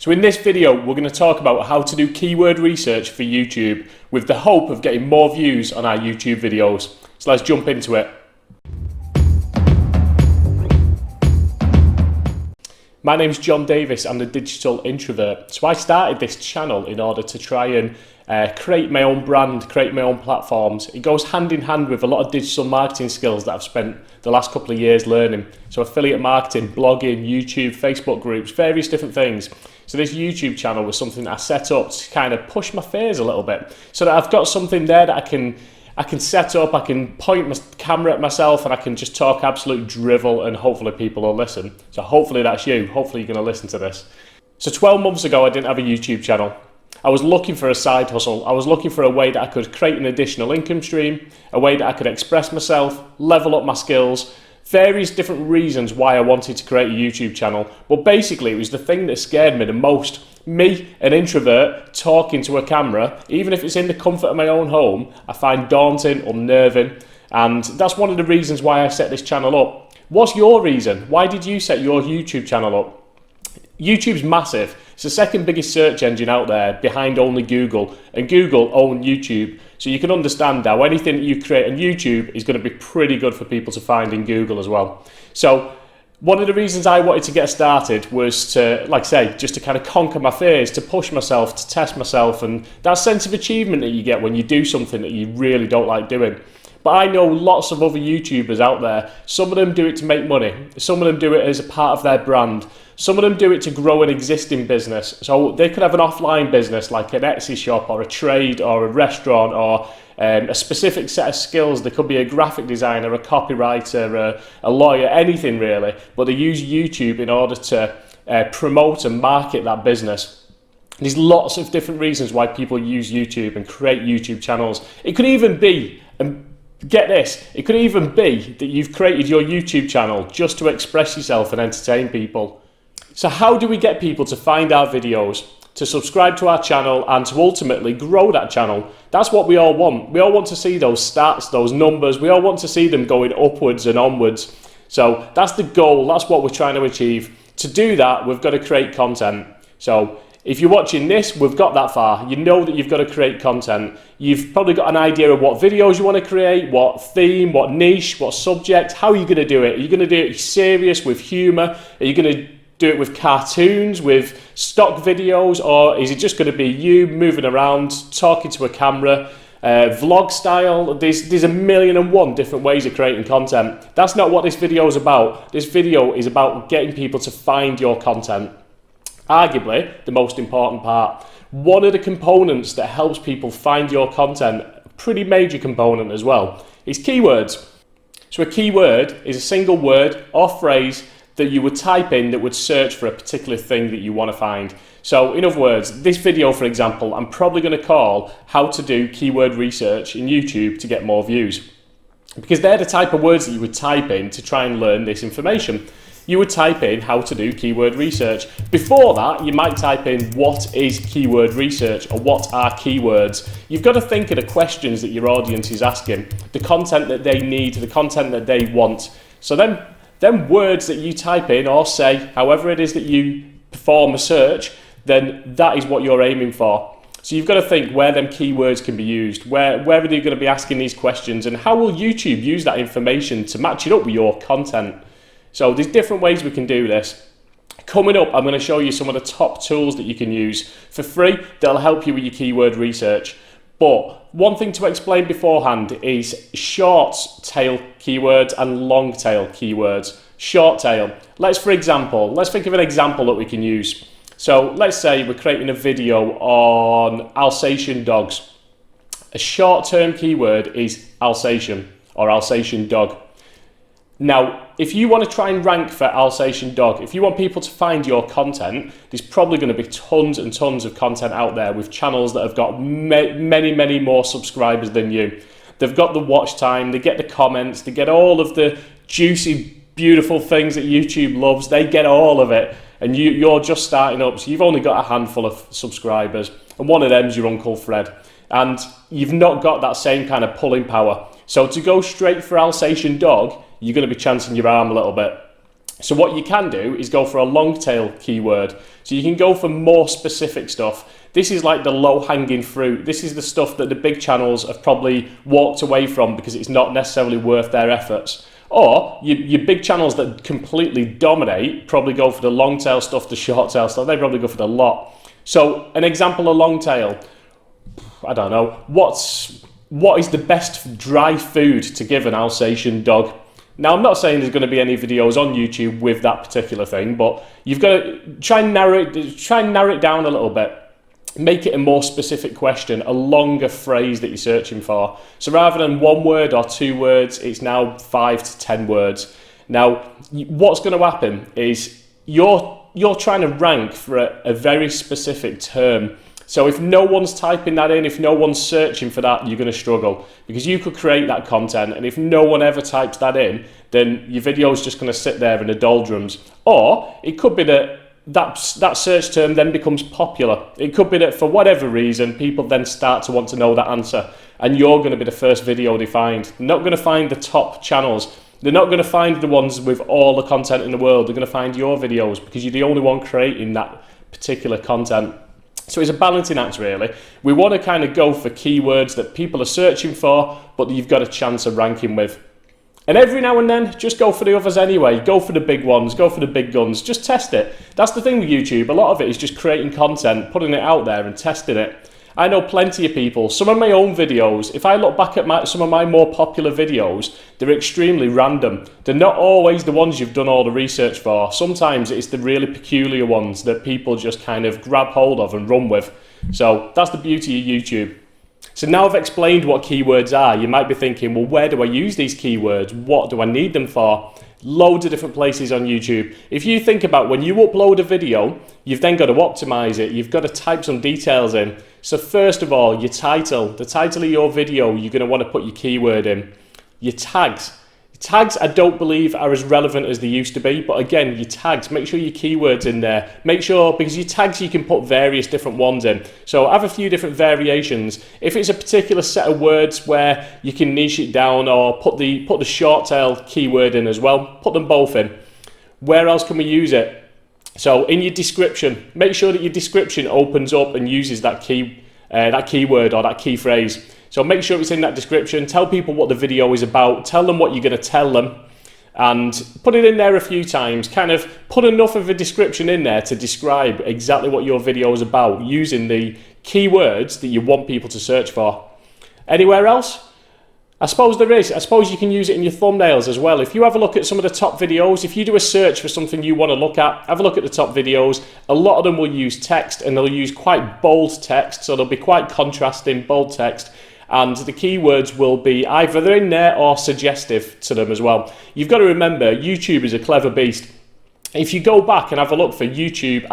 So in this video, we're going to talk about how to do keyword research for YouTube with the hope of getting more views on our YouTube videos. So let's jump into it. My name's John Davis, I'm the digital introvert. So I started this channel in order to try and create my own brand, create my own platforms. It goes hand in hand with a lot of digital marketing skills that I've spent the last couple of years learning. So affiliate marketing, blogging, YouTube, Facebook groups, various different things. So this YouTube channel was something that I set up to kind of push my fears a little bit, so that I've got something there that I can set up, I can point my camera at myself and I can just talk absolute drivel and hopefully people will listen. So hopefully that's you, hopefully you're going to listen to this. So 12 months ago I didn't have a YouTube channel. I was looking for a side hustle. I was looking for a way that I could create an additional income stream, a way that I could express myself, level up my skills, various different reasons why I wanted to create a YouTube channel. But basically it was the thing that scared me the most. Me, an introvert, talking to a camera, even if it's in the comfort of my own home, I find daunting, unnerving, and that's one of the reasons why I set this channel up. What's your reason? Why did you set your YouTube channel up? YouTube's massive. It's the second biggest search engine out there behind only Google, and Google own YouTube. So you can understand how anything that you create on YouTube is going to be pretty good for people to find in Google as well. So one of the reasons I wanted to get started was to, like I say, just to kind of conquer my fears, to push myself, to test myself, and that sense of achievement that you get when you do something that you really don't like doing. But I know lots of other YouTubers out there. Some of them do it to make money. Some of them do it as a part of their brand. Some of them do it to grow an existing business. So they could have an offline business like an Etsy shop or a trade or a restaurant or a specific set of skills. There could be a graphic designer, a copywriter, a lawyer, anything really. But they use YouTube in order to promote and market that business. There's lots of different reasons why people use YouTube and create YouTube channels. It could even be, get this, it could even be that you've created your YouTube channel just to express yourself and entertain people. So how do we get people to find our videos, to subscribe to our channel, and to ultimately grow that channel? That's what we all want. We all want to see those stats, those numbers. We all want to see them going upwards and onwards. So that's the goal. That's what we're trying to achieve. To do that, we've got to create content. So if you're watching this, we've got that far. You know that you've got to create content. You've probably got an idea of what videos you want to create, what theme, what niche, what subject. How are you going to do it? Are you going to do it serious, with humour? Are you going to do it with cartoons, with stock videos, or is it just going to be you moving around, talking to a camera, vlog style? There's a million and one different ways of creating content. That's not what this video is about. This video is about getting people to find your content. Arguably, the most important part. One of the components that helps people find your content, a pretty major component as well, is keywords. So a keyword is a single word or phrase that you would type in that would search for a particular thing that you want to find. So in other words, this video, for example, I'm probably going to call how to do keyword research in YouTube to get more views, because they're the type of words that you would type in to try and learn this information. You would type in how to do keyword research. Before that, you might type in what is keyword research or what are keywords. You've got to think of the questions that your audience is asking, the content that they need, the content that they want. So then words that you type in or say, however it is that you perform a search, then that is what you're aiming for. So you've got to think where them keywords can be used, where are they going to be asking these questions, and how will YouTube use that information to match it up with your content. So there's different ways we can do this. Coming up, I'm going to show you some of the top tools that you can use for free that'll help you with your keyword research. But one thing to explain beforehand is short tail keywords and long tail keywords. Short tail. Let's think of an example that we can use. So let's say we're creating a video on Alsatian dogs. A short-term keyword is Alsatian or Alsatian dog. Now, if you want to try and rank for Alsatian dog, if you want people to find your content, there's probably going to be tons and tons of content out there with channels that have got many more subscribers than you. They've got the watch time, they get the comments, they get all of the juicy, beautiful things that YouTube loves. They get all of it, and you're just starting up, so you've only got a handful of subscribers, and one of them's your Uncle Fred, and you've not got that same kind of pulling power. So to go straight for Alsatian dog, you're going to be chancing your arm a little bit. So what you can do is go for a long tail keyword. So you can go for more specific stuff. This is like the low-hanging fruit. This is the stuff that the big channels have probably walked away from because it's not necessarily worth their efforts. Or your big channels that completely dominate probably go for the long tail stuff, the short tail stuff. They probably go for the lot. So an example of long tail, I don't know, what is the best dry food to give an Alsatian dog? Now, I'm not saying there's going to be any videos on YouTube with that particular thing, but you've got to try and narrow it down a little bit. Make it a more specific question, a longer phrase that you're searching for. So rather than 1 word or 2 words, it's now 5 to 10 words. Now, what's going to happen is you're trying to rank for a very specific term. So if no one's typing that in, if no one's searching for that, you're going to struggle, because you could create that content, and if no one ever types that in, then your video is just going to sit there in the doldrums. Or it could be that search term then becomes popular. It could be that for whatever reason, people then start to want to know that answer, and you're going to be the first video they find. They're not going to find the top channels. They're not going to find the ones with all the content in the world. They're going to find your videos because you're the only one creating that particular content. So it's a balancing act, really. We want to kind of go for keywords that people are searching for, but that you've got a chance of ranking with. And every now and then, just go for the others anyway. Go for the big ones, go for the big guns. Just test it. That's the thing with YouTube. A lot of it is just creating content, putting it out there and testing it. I know plenty of people, some of my own videos, if I look back at some of my more popular videos, they're extremely random. They're not always the ones you've done all the research for. Sometimes it's the really peculiar ones that people just kind of grab hold of and run with. So that's the beauty of YouTube. So now I've explained what keywords are, you might be thinking, well, where do I use these keywords? What do I need them for? Loads of different places on YouTube. If you think about when you upload a video, you've then got to optimize it. You've got to type some details in. So first of all, your title, the title of your video, you're going to want to put your keyword in. Your tags. Tags, I don't believe, are as relevant as they used to be, but again, your tags, make sure your keywords in there. Make sure, because your tags, you can put various different ones in. So have a few different variations. If it's a particular set of words where you can niche it down, or put the short tail keyword in as well, put them both in. Where else can we use it? So in your description, make sure that your description opens up and uses that keyword or that key phrase. So make sure it's in that description. Tell people what the video is about. Tell them what you're going to tell them. And put it in there a few times. Kind of put enough of a description in there to describe exactly what your video is about, using the keywords that you want people to search for. Anywhere else? I suppose there is. I suppose you can use it in your thumbnails as well. If you have a look at some of the top videos, if you do a search for something you want to look at, have a look at the top videos. A lot of them will use text, and they'll use quite bold text. So they'll be quite contrasting, bold text. And the keywords will be either they're in there or suggestive to them as well. You've got to remember, YouTube is a clever beast. If you go back and have a look for YouTube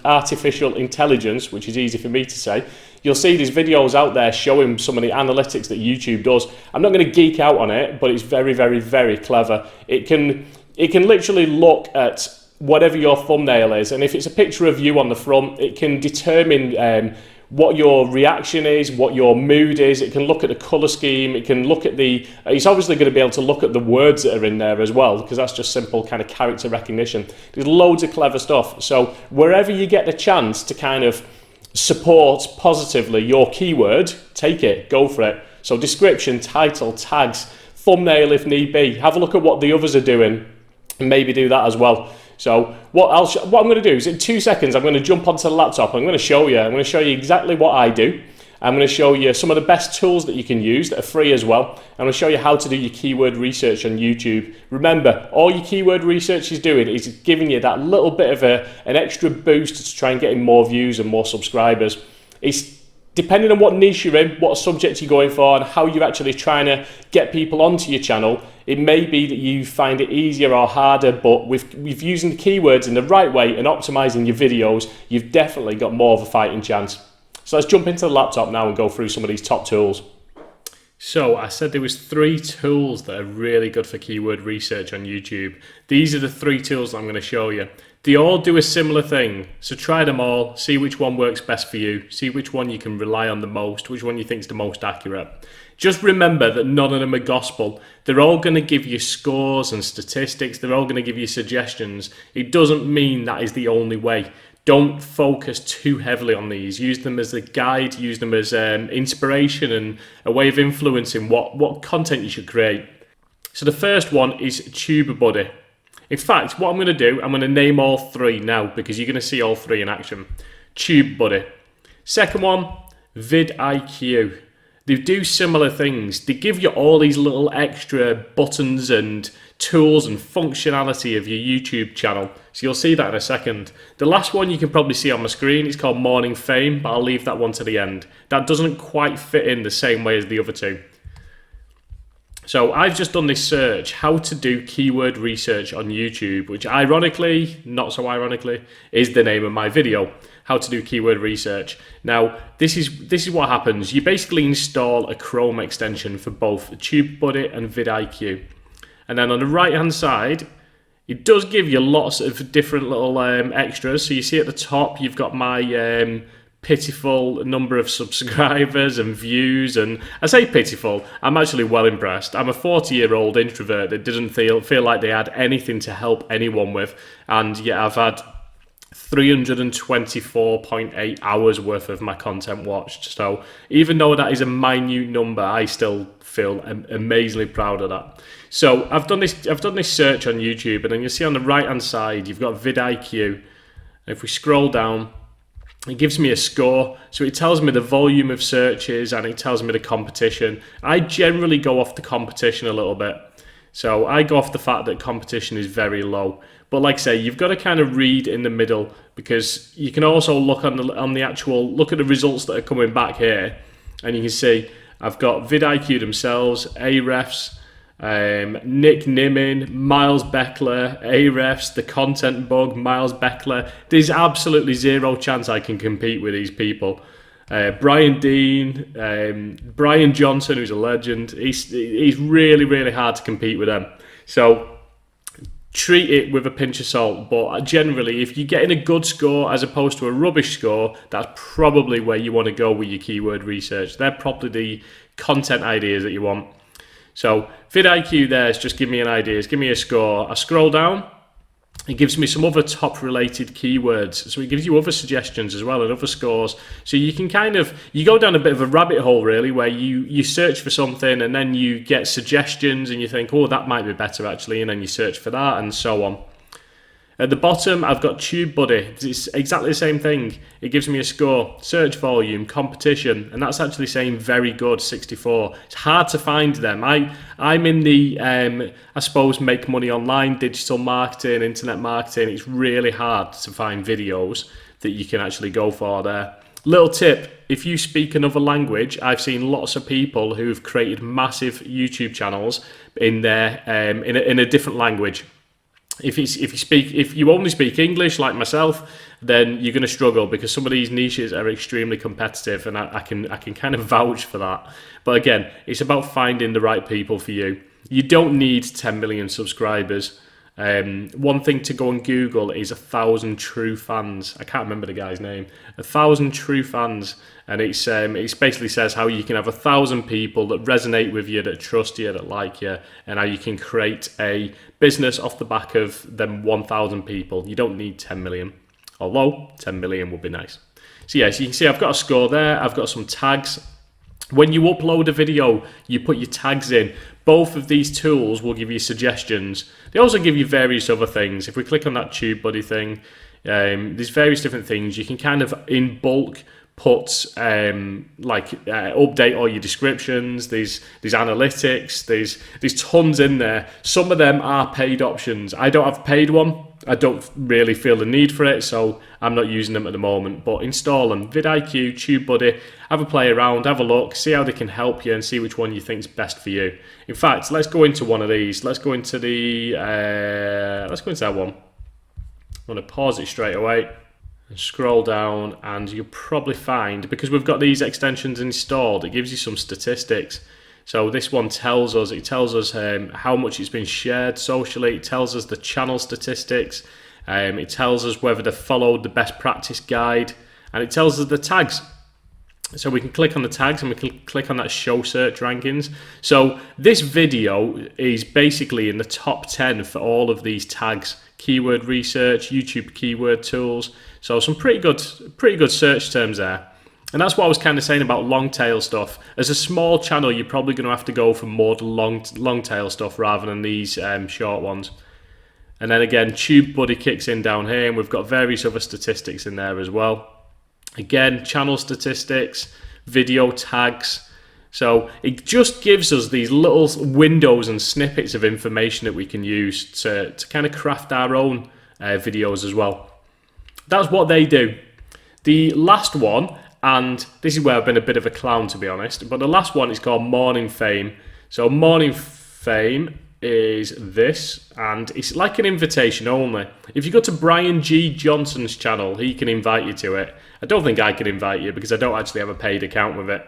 artificial intelligence, which is easy for me to say, you'll see these videos out there showing some of the analytics that YouTube does. I'm not going to geek out on it, but it's very, very, very clever. It can literally look at whatever your thumbnail is, and if it's a picture of you on the front, it can determine what your reaction is, what your mood is. It can look at the colour scheme. It can look at it's obviously going to be able to look at the words that are in there as well, because that's just simple kind of character recognition. There's loads of clever stuff. So wherever you get the chance to kind of support positively your keyword, take it, go for it. So description, title, tags, thumbnail if need be. Have a look at what the others are doing and maybe do that as well. So what I'm going to do is in 2 seconds, I'm going to jump onto the laptop. I'm going to show you exactly what I do. I'm going to show you some of the best tools that you can use that are free as well. I'm going to show you how to do your keyword research on YouTube. Remember, all your keyword research is doing is giving you that little bit of an extra boost to try and get in more views and more subscribers. It's depending on what niche you're in, what subject you're going for, and how you're actually trying to get people onto your channel. It may be that you find it easier or harder, but with using the keywords in the right way and optimizing your videos, you've definitely got more of a fighting chance. So let's jump into the laptop now and go through some of these top tools. So I said there was 3 tools that are really good for keyword research on YouTube. These are the 3 tools I'm going to show you. They all do a similar thing, so try them all, see which one works best for you, see which one you can rely on the most, which one you think is the most accurate. Just remember that none of them are gospel. They're all going to give you scores and statistics, they're all going to give you suggestions. It doesn't mean that is the only way. Don't focus too heavily on these. Use them as a guide, use them as inspiration and a way of influencing what content you should create. So the first one is TubeBuddy. In fact, what I'm going to do, I'm going to name all three now because you're going to see all three in action. TubeBuddy. Second one, vidIQ. They do similar things. They give you all these little extra buttons and tools and functionality of your YouTube channel. So you'll see that in a second. The last one you can probably see on my screen, it's called Morning Fame, but I'll leave that one to the end. That doesn't quite fit in the same way as the other two. So I've just done this search, how to do keyword research on YouTube, which ironically, not so ironically, is the name of my video, how to do keyword research. Now, this is what happens. You basically install a Chrome extension for both TubeBuddy and vidIQ. And then on the right-hand side, it does give you lots of different little extras. So you see at the top, you've got my pitiful number of subscribers and views, and I say pitiful, I'm actually well impressed. I'm a 40-year-old introvert that didn't feel like they had anything to help anyone with, and yet I've had 324.8 hours worth of my content watched. So even though that is a minute number, I still feel amazingly proud of that. So I've done this search on YouTube, and then you'll see on the right hand side you've got vidIQ. If we scroll down, it gives me a score, so it tells me the volume of searches and it tells me the competition. I generally go off the competition a little bit. So I go off the fact that competition is very low. But like I say, you've got to kind of read in the middle, because you can also look on the actual, look at the results that are coming back here, and you can see I've got vidIQ themselves, Ahrefs, Nick Nimmin, Miles Beckler, Ahrefs, The Content Bug, Miles Beckler. There's absolutely zero chance I can compete with these people. Brian Dean, Brian Johnson, who's a legend. He's really, really hard to compete with them. So treat it with a pinch of salt, but generally, if you're getting a good score as opposed to a rubbish score, that's probably where you want to go with your keyword research. They're probably the content ideas that you want. So vidIQ there is just give me an idea, it's give me a score. I scroll down, it gives me some other top related keywords. So it gives you other suggestions as well and other scores. So you can you go down a bit of a rabbit hole really, where you search for something and then you get suggestions and you think, oh, that might be better actually, and then you search for that and so on. At the bottom, I've got TubeBuddy. It's exactly the same thing. It gives me a score, search volume, competition, and that's actually saying very good, 64. It's hard to find them. I'm in the, I suppose, make money online, digital marketing, internet marketing. It's really hard to find videos that you can actually go for there. Little tip, if you speak another language, I've seen lots of people who've created massive YouTube channels in their in a different language. If you only speak English like myself, then you're going to struggle, because some of these niches are extremely competitive, and I can kind of vouch for that. But again, it's about finding the right people for you. You don't need 10 million subscribers. One thing to go and Google is 1,000 true fans. I can't remember the guy's name. 1,000 true fans, and it basically says how you can have 1,000 people that resonate with you, that trust you, that like you, and how you can create a business off the back of them 1,000 people. You don't need 10 million, although 10 million would be nice. So yeah, so you can see I've got a score there. I've got some tags. When you upload a video, you put your tags in. Both of these tools will give you suggestions. They also give you various other things. If we click on that TubeBuddy thing, there's various different things. You can kind of in bulk put update all your descriptions. There's analytics. There's tons in there. Some of them are paid options. I don't have a paid one. I don't really feel the need for it, so I'm not using them at the moment. But install them. vidIQ, TubeBuddy. Have a play around, have a look, see how they can help you, and see which one you think is best for you. In fact, let's go into one of these. Let's go into that one. I'm going to pause it straight away and scroll down, and you'll probably find, because we've got these extensions installed, it gives you some statistics. So this one tells us how much it's been shared socially. It tells us the channel statistics. It tells us whether they've followed the best practice guide, and it tells us the tags. So we can click on the tags and we can click on that show search rankings. So this video is basically in the top 10 for all of these tags: keyword research, YouTube keyword tools. So some pretty good search terms there. And that's what I was kind of saying about long tail stuff. As a small channel, you're probably going to have to go for more long tail stuff rather than these short ones. And then again, TubeBuddy kicks in down here, and we've got various other statistics in there as well. Again, channel statistics, video tags. So it just gives us these little windows and snippets of information that we can use to kind of craft our own videos as well. That's what they do. The last one, and this is where I've been a bit of a clown, to be honest, but the last one is called Morning Fame. So Morning Fame is this, and it's like an invitation only. If you go to Brian G. Johnson's channel, he can invite you to it. I don't think I can invite you because I don't actually have a paid account with it.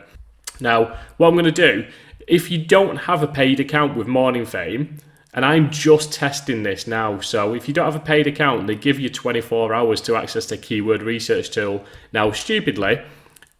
Now, what I'm going to do, if you don't have a paid account with Morning Fame, and I'm just testing this now, so if you don't have a paid account, they give you 24 hours to access the keyword research tool. Now, stupidly,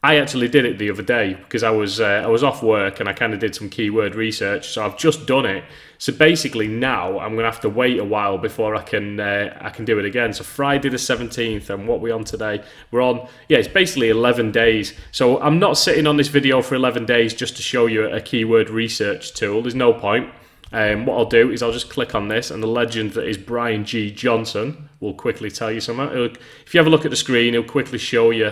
I actually did it the other day because I was off work and I kind of did some keyword research, so I've just done it. So basically now I'm going to have to wait a while before I can do it again. So Friday the 17th, and what we're on today? We're on, yeah, it's basically 11 days. So I'm not sitting on this video for 11 days just to show you a keyword research tool. There's no point. What I'll do is I'll just click on this, and the legend that is Brian G. Johnson will quickly tell you something. If you have a look at the screen, it'll quickly show you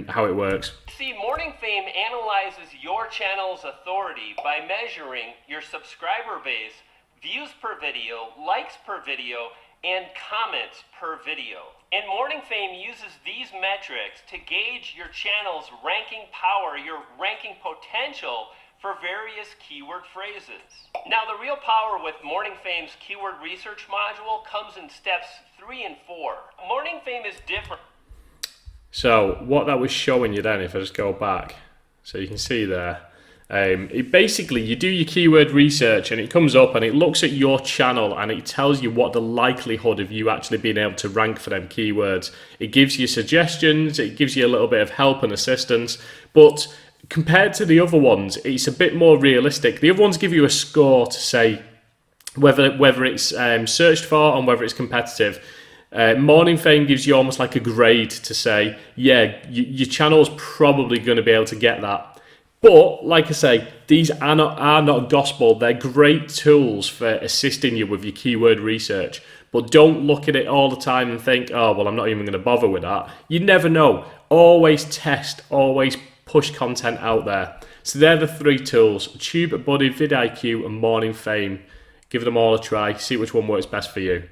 how it works. See, Morning Fame analyzes your channel's authority by measuring your subscriber base, views per video, likes per video, and comments per video. And Morning Fame uses these metrics to gauge your channel's ranking power, your ranking potential for various keyword phrases. Now, the real power with Morning Fame's keyword research module comes in steps 3 and 4. Morning Fame is different. So what that was showing you then, if I just go back, so you can see there, it basically, you do your keyword research and it comes up and it looks at your channel and it tells you what the likelihood of you actually being able to rank for them keywords. It gives you suggestions, it gives you a little bit of help and assistance, but compared to the other ones, it's a bit more realistic. The other ones give you a score to say whether it's searched for and whether it's competitive. Morning Fame gives you almost like a grade to say, yeah, your channel's probably going to be able to get that. But like I say, these are not gospel. They're great tools for assisting you with your keyword research. But don't look at it all the time and think, oh, well, I'm not even going to bother with that. You never know. Always test, always push content out there. So they're the 3 tools: TubeBuddy, vidIQ, and Morning Fame. Give them all a try. See which one works best for you.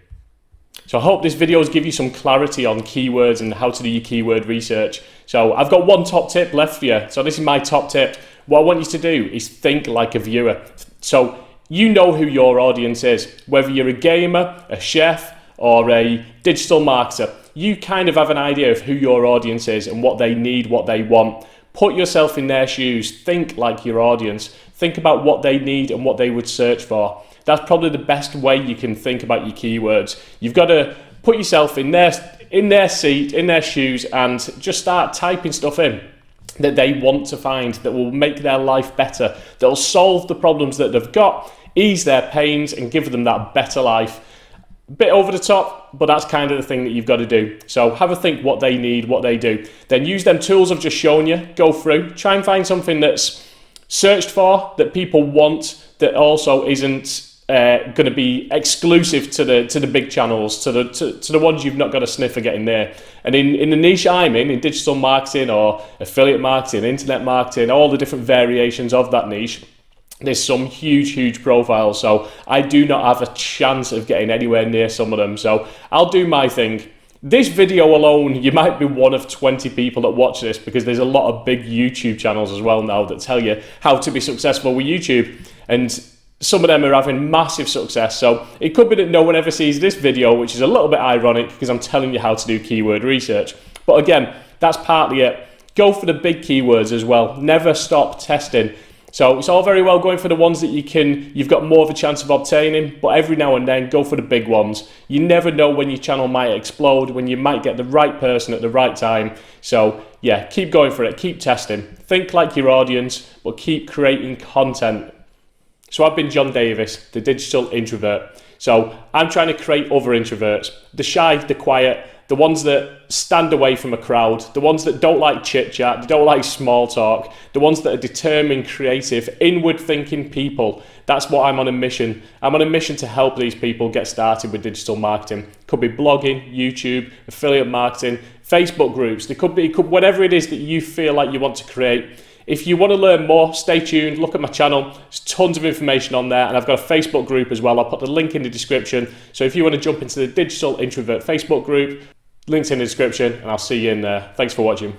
So I hope this video has given you some clarity on keywords and how to do your keyword research. So I've got one top tip left for you. So this is my top tip. What I want you to do is think like a viewer. So you know who your audience is. Whether you're a gamer, a chef, or a digital marketer, you kind of have an idea of who your audience is and what they need, what they want. Put yourself in their shoes. Think like your audience. Think about what they need and what they would search for. That's probably the best way you can think about your keywords. You've got to put yourself in their seat, in their shoes, and just start typing stuff in that they want to find, that will make their life better, that will solve the problems that they've got, ease their pains, and give them that better life. A bit over the top, but that's kind of the thing that you've got to do. So have a think what they need, what they do. Then use them tools I've just shown you. Go through, try and find something that's searched for, that people want, that also isn't going to be exclusive to the big channels, to the ones you've not got a sniff of getting there. And in the niche I'm in digital marketing or affiliate marketing, internet marketing, all the different variations of that niche, there's some huge profiles. So I do not have a chance of getting anywhere near some of them. So I'll do my thing. This video alone, you might be one of 20 people that watch this, because there's a lot of big YouTube channels as well now that tell you how to be successful with YouTube. And some of them are having massive success. So it could be that no one ever sees this video, which is a little bit ironic because I'm telling you how to do keyword research. But again, that's partly it. Go for the big keywords as well. Never stop testing. So it's all very well going for the ones that you've got more of a chance of obtaining, but every now and then go for the big ones. You never know when your channel might explode, when you might get the right person at the right time. So yeah, keep going for it, keep testing. Think like your audience, but keep creating content. So I've been John Davis, the digital introvert. So I'm trying to create other introverts, the shy, the quiet, the ones that stand away from a crowd, the ones that don't like chit chat, they don't like small talk, the ones that are determined, creative, inward thinking people. That's what I'm on a mission. I'm on a mission to help these people get started with digital marketing. Could be blogging, YouTube, affiliate marketing, Facebook groups. It could be whatever it is that you feel like you want to create. If you want to learn more, stay tuned, look at my channel. There's tons of information on there, and I've got a Facebook group as well. I'll put the link in the description. So if you want to jump into the Digital Introvert Facebook group, links in the description, and I'll see you in there. Thanks for watching.